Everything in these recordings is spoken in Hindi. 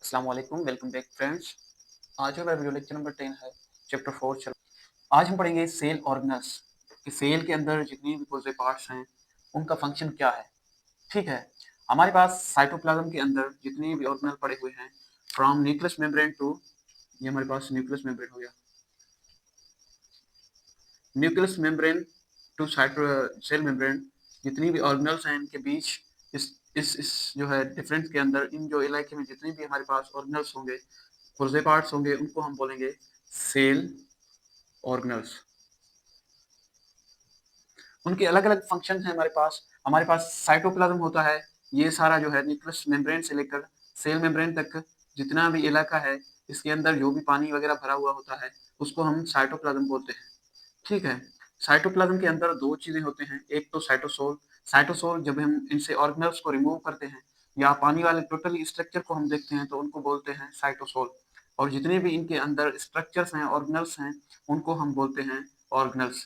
अस्सलाम वालेकुम, वेलकम बैक फ्रेंड्स। आज हमारा वीडियो लेक्चर नंबर 10 है, चैप्टर 4 चल। आज हम पढ़ेंगे सेल ऑर्गेनल्स कि सेल के अंदर जितनी भी पुर्जे पार्ट्स हैं, उनका फंक्शन क्या है। ठीक है, हमारे पास साइटोप्लाज्म के अंदर जितने भी ऑर्गेनल पड़े हुए हैं, फ्रॉम न्यूक्लियस मेम्ब्रेन टू, ये हमारे पास न्यूक्लियस मेम्ब्रेन हो गया, nucleus membrane to cytosol membrane, जितनी भी ऑर्गेनल्स हैं इनके बीच इस जो है डिफरेंस के अंदर इन जो इलाके में जितने भी हमारे पास ऑर्गेनल्स होंगे, पुर्जे पार्ट्स होंगे, उनको हम बोलेंगे सेल ऑर्गेनल्स। उनके अलग अलग फंक्शन हैं हमारे पास साइटोप्लाज्म होता है। ये सारा जो है न्यूक्लियस मेम्ब्रेन से लेकर सेल मेम्ब्रेन तक जितना भी इलाका है, इसके अंदर जो भी पानी वगैरह भरा हुआ होता है, उसको हम साइटोप्लाज्म बोलते हैं। ठीक है, साइटोप्लाज्म के अंदर दो चीजें होते हैं, एक तो साइटोसोल। साइटोसोल जब हम इनसे ऑर्गेनल्स को रिमूव करते हैं या पानी वाले टोटली स्ट्रक्चर को हम देखते हैं, तो उनको बोलते हैं साइटोसोल। और जितने भी इनके अंदर स्ट्रक्चर्स हैं, ऑर्गेनल्स हैं, उनको हम बोलते हैं ऑर्गेनल्स।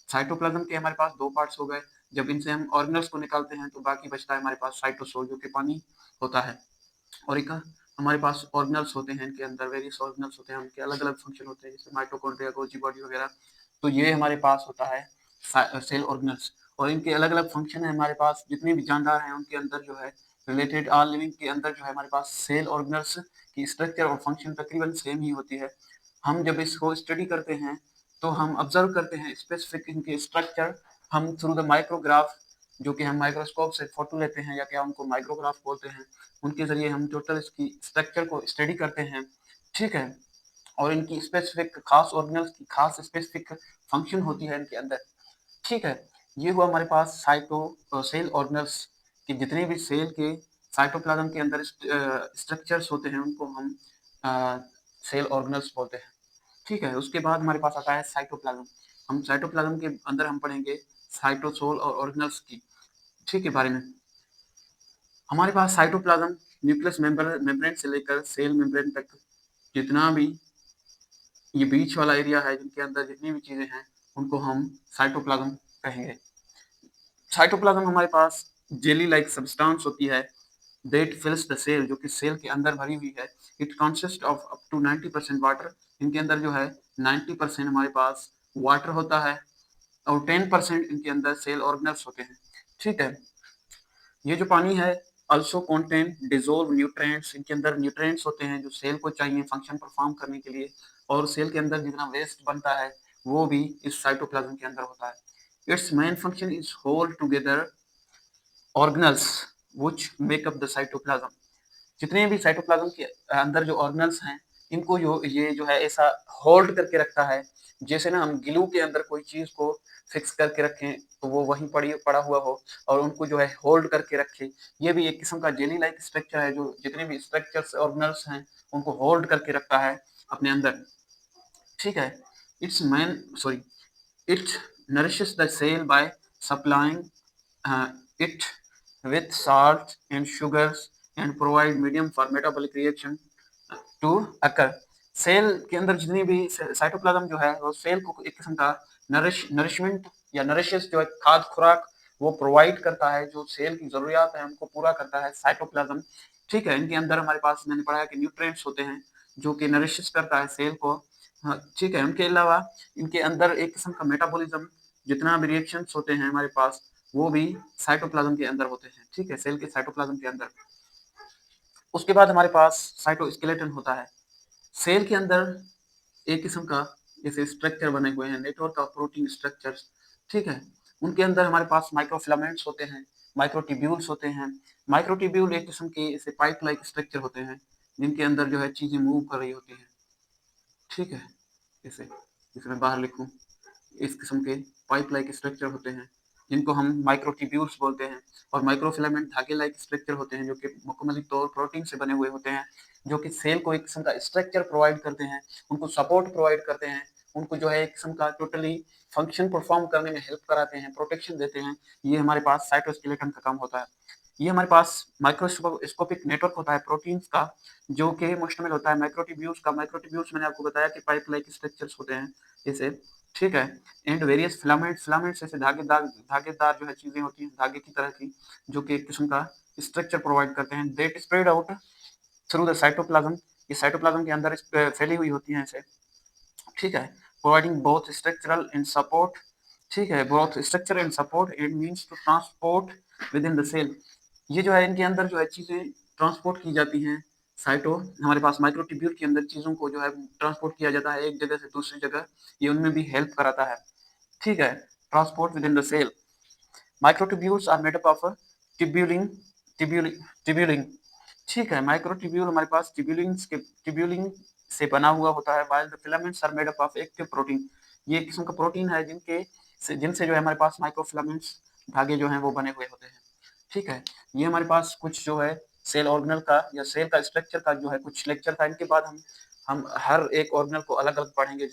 साइटोप्लाज्म के हमारे पास दो पार्ट्स हो गए। जब इनसे हम ऑर्गेनल्स को निकालते हैं, तो बाकी बचता है हमारे पास साइटोसोल, जो कि पानी होता है। और एक हमारे पास ऑर्गेनल्स होते हैं, इनके अंदर वेरियस ऑर्गेनल्स होते हैं, उनके अलग अलग फंक्शन होते हैं, जैसे माइटोकॉन्ड्रिया, गोल्गी बॉडी वगैरह। तो ये हमारे पास होता है सेल ऑर्गेनल्स। और इनके अलग अलग फंक्शन है हमारे पास, जितने भी जानदार हैं उनके अंदर जो है रिलेटेड ऑल लिविंग के अंदर जो है हमारे पास सेल ऑर्गेनल्स की स्ट्रक्चर और फंक्शन तकरीबन सेम ही होती है। हम जब इसको स्टडी करते हैं, तो हम ऑब्जर्व करते हैं स्पेसिफिक इनके स्ट्रक्चर, हम थ्रू द माइक्रोग्राफ, जो कि हम माइक्रोस्कोप से फोटो लेते हैं या क्या उनको माइक्रोग्राफ बोलते हैं, उनके जरिए हम टोटल इसकी स्ट्रक्चर को स्टडी करते हैं। ठीक है, और इनकी स्पेसिफिक खास ऑर्गेनल्स की खास स्पेसिफिक फंक्शन होती है इनके अंदर। ठीक है, ये हुआ हमारे पास सेल ऑर्गेनल्स के जितने भी सेल के साइटोप्लाज्म के अंदर स्ट्रक्चर्स होते हैं, उनको हम सेल ऑर्गेनल्स बोलते हैं। ठीक है, उसके बाद हमारे पास आता है साइटोप्लाज्म। हम साइटोप्लाज्म के अंदर हम पढ़ेंगे साइटोसोल और ऑर्गेनल्स की, ठीक है, बारे में। हमारे पास साइटोप्लाज्म न्यूक्लियस मेम्ब्रेन से लेकर सेल मेम्ब्रेन तक जितना भी ये बीच वाला एरिया है, जिनके अंदर जितनी भी चीजें हैं, उनको हम साइटोप्लाज्म कहेंगे। साइटोप्लाज्म हमारे पास जेली लाइक सब्सटेंस होती है, दैट फिल्स द सेल, जो कि सेल के अंदर भरी हुई है। It consist of up to 90% water. इनके अंदर जो है 90% हमारे पास वाटर होता है, और 10% इनके अंदर सेल ऑर्गेनल्स होते हैं। ठीक है, ये जो पानी है अल्सो कॉन्टेन डिजोल्व न्यूट्रिएंट्स। इनके अंदर न्यूट्रिएंट्स होते हैं जो सेल को चाहिए फंक्शन परफॉर्म करने के लिए, और सेल के अंदर जितना वेस्ट बनता है, वो भी इस साइटोप्लाज्म के अंदर होता है। It's main function is hold together organelles which make up the cytoplasm. जितने भी साइटोप्लाज्म के अंदर जो ऑर्गेनल्स हैं, इनको जो है ऐसा होल्ड करके रखता है, जैसे ना हम ग्लू के अंदर कोई चीज को फिक्स करके रखें, तो वो वहीं पड़ा हुआ हो और उनको जो है होल्ड करके रखे। ये भी एक किस्म का जेली लाइक स्ट्रक्चर है, जो जितने भी स्ट्रक्चर्स ऑर्गेनल्स हैं, उनको होल्ड करके रखता है अपने अंदर। ठीक है, it's man sorry it nourishes the cell by supplying it with salt and sugars and provide medium for metabolic reaction to occur। Cell के अंदर जितनी भी साइटोप्लाज्म जो है, वो सेल को एक किस्म का नरिशमेंट या नरिशेस, जो है खाद्य खुराक, वो प्रोवाइड करता है, जो सेल की जरूरियात है उनको पूरा करता है साइटोप्लाज्म। ठीक है, इनके अंदर हमारे पास मैंने पढ़ा है कि न्यूट्रिएंट्स होते हैं, जो कि नरिशेस करता है सेल को। हाँ, ठीक है, उनके अलावा इनके अंदर एक किस्म का मेटाबॉलिज्म, जितना भी रिएक्शंस होते हैं हमारे पास, वो भी साइटोप्लाज्म के अंदर होते हैं। ठीक है, सेल के साइटोप्लाज्म के अंदर। उसके बाद हमारे पास साइटोस्केलेटन होता है। सेल के अंदर एक किस्म का जैसे स्ट्रक्चर बने हुए हैं, नेटवर्क ऑफ प्रोटीन स्ट्रक्चर्स। ठीक है, उनके अंदर हमारे पास माइक्रोफिलामेंट्स होते हैं, माइक्रोट्यूब्यूल्स होते हैं। माइक्रोट्यूब्यूल एक किस्म के ऐसे पाइप लाइक स्ट्रक्चर होते हैं, जिनके अंदर जो है चीजें मूव कर रही होती हैं। ठीक है, जैसे जैसे मैं बाहर लिखूं, इस किस्म के पाइप लाइक स्ट्रक्चर होते हैं, जिनको हम माइक्रोट्यूब्यूल्स बोलते हैं। और माइक्रोफिलामेंट धागे लाइक स्ट्रक्चर होते हैं, जो कि मुकम्मल तौर प्रोटीन से बने हुए होते हैं, जो कि सेल को एक किस्म का स्ट्रक्चर प्रोवाइड करते हैं, उनको सपोर्ट प्रोवाइड करते हैं, उनको जो है एक किस्म का टोटली फंक्शन परफॉर्म करने में हेल्प कराते हैं, प्रोटेक्शन देते हैं। ये हमारे पास साइटोस्केलेटन का काम होता है। ये हमारे पास माइक्रोस्कोपिक नेटवर्क होता है प्रोटीन्स का, जो कि मुश्तमिल होता है माइक्रोट्यूब्यूल्स का। माइक्रोट्यूब्यूल्स मैंने आपको बताया कि पाइप लाइक स्ट्रक्चर्स होते हैं जैसे। ठीक है, एंड वेरियस फिलामेंट्स ऐसे धागेदार जो है चीजें होती हैं, धागे की तरह की, जो कि एक किस्म का स्ट्रक्चर प्रोवाइड करते हैं, that spread out through the cytoplasm, ये साइटोप्लाज्म के अंदर फैली हुई होती हैं ऐसे, ठीक है? Providing both structural and support, ठीक है? Both structure and support, it means to transport within the cell. ये जो है इनके अंदर जो है चीज़ें ट्रांसपोर्ट की जाती हैं, साइटो हमारे पास माइक्रोट्यूब्यूल के अंदर चीज़ों को जो है ट्रांसपोर्ट किया जाता है एक जगह से दूसरी जगह, ये उनमें भी हेल्प कराता है, ठीक है? Transport within the cell. Microtubules are made up of tubulin tubulin tubulin, ठीक है? माइक्रोट्यूब्यूल हमारे पास ट्यूब्यूलिन से बना हुआ होता है, while the filaments are made up of active protein. ये एक किस्म का प्रोटीन है जिनसे जो है हमारे पास माइक्रोफिलामेंट्स धागे जो हैं वो बने हुए होते हैं, ठीक है? ये हमारे पास कुछ जो है सेल ऑर्गेनल का या सेल का स्ट्रक्चर का जो है कुछ लेक्चर था। इनके बाद हम हर एक ऑर्गेनल को अलग-अलग पढ़ेंगे।